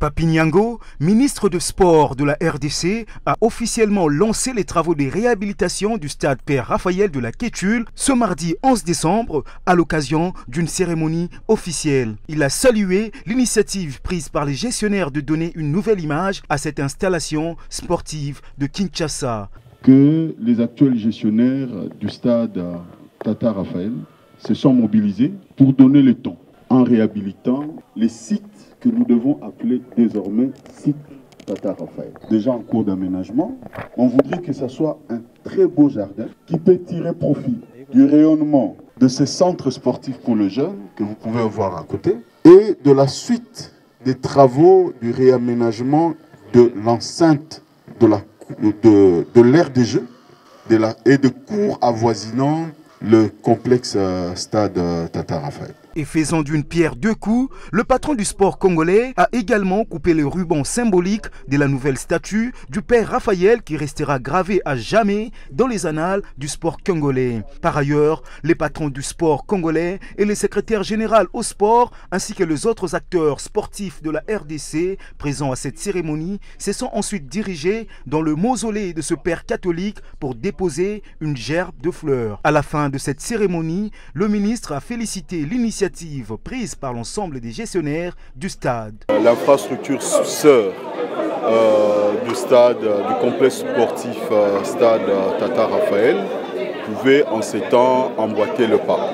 Papi Niango, ministre de Sport de la RDC, a officiellement lancé les travaux de réhabilitation du stade Père Raphaël de la Kétule ce mardi 11 décembre à l'occasion d'une cérémonie officielle. Il a salué l'initiative prise par les gestionnaires de donner une nouvelle image à cette installation sportive de Kinshasa. Que les actuels gestionnaires du stade Tata Raphaël se sont mobilisés pour donner le ton en réhabilitant les sites que nous devons appeler désormais site Tata Raphaël. Déjà en cours d'aménagement, on voudrait que ce soit un très beau jardin qui peut tirer profit du rayonnement de ces centres sportifs pour le jeune que vous pouvez voir à côté et de la suite des travaux du réaménagement de l'enceinte de l'aire des jeux et de cours avoisinant le complexe stade Tata Raphaël. Et faisant d'une pierre deux coups, le patron du sport congolais a également coupé le ruban symbolique de la nouvelle statue du père Raphaël qui restera gravé à jamais dans les annales du sport congolais. Par ailleurs, les patrons du sport congolais et le secrétaire général au sport ainsi que les autres acteurs sportifs de la RDC présents à cette cérémonie se sont ensuite dirigés dans le mausolée de ce père catholique pour déposer une gerbe de fleurs. À la fin de cette cérémonie, le ministre a félicité l'initiative prise par l'ensemble des gestionnaires du stade. L'infrastructure sœur du stade, du complexe sportif stade Tata Raphaël pouvait en ces temps emboîter le pas.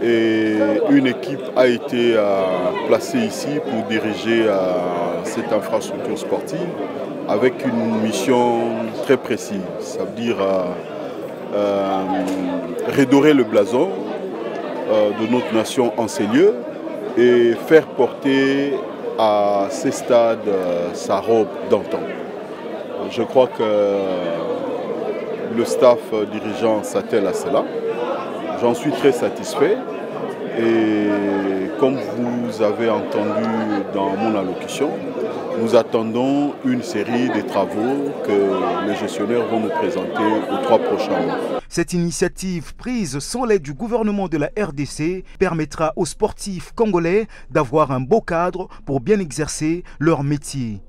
Et une équipe a été placée ici pour diriger cette infrastructure sportive avec une mission très précise, ça veut dire redorer le blason de notre nation en ces lieux et faire porter à ces stades sa robe d'antan. Je crois que le staff dirigeant s'attelle à cela. J'en suis très satisfait et comme vous avez entendu dans mon allocution, nous attendons une série de travaux que les gestionnaires vont nous présenter aux 3 prochains mois. Cette initiative prise sans l'aide du gouvernement de la RDC permettra aux sportifs congolais d'avoir un beau cadre pour bien exercer leur métier.